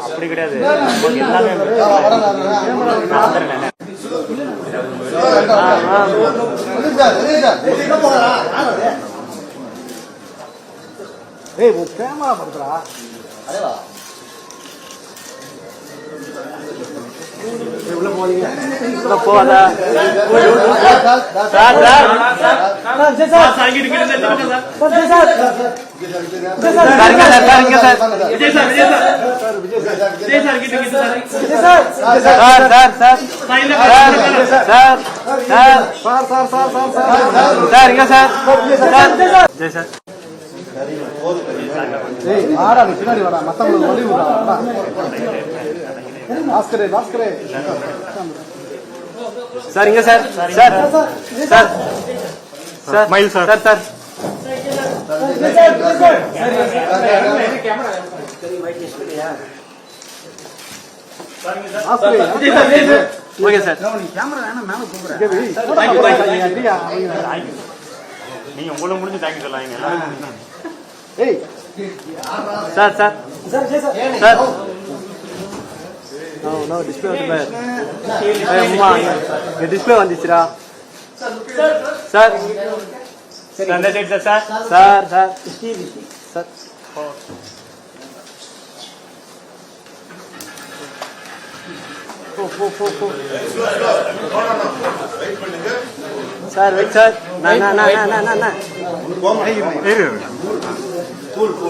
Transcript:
அப்படி கிடையாது எல்லாமே கேமரா படுத்துறா உள்ள போறீங்க போவாதா சார் பின்னாடி வாடா மத்தவங்களுக்கு வழி விடுறா பாஸ்கரே பாஸ்கரே சார் இங்க சார் சார் சார் சார் மயில் sir sir sir okay sir camera வேணாம் மேல கூப்பிடுறேன் நீங்க உங்களுக்கு முடிஞ்சு தேங்க்யூ சொல்லாங்க ஏய் sir sir sir No, display on the bed. Hey, Mama, your display on this, Sir. Sir. Stand side, sir. Sir, sir. Sir. Go. Sir, wait, sir. Nah. Cool. Go,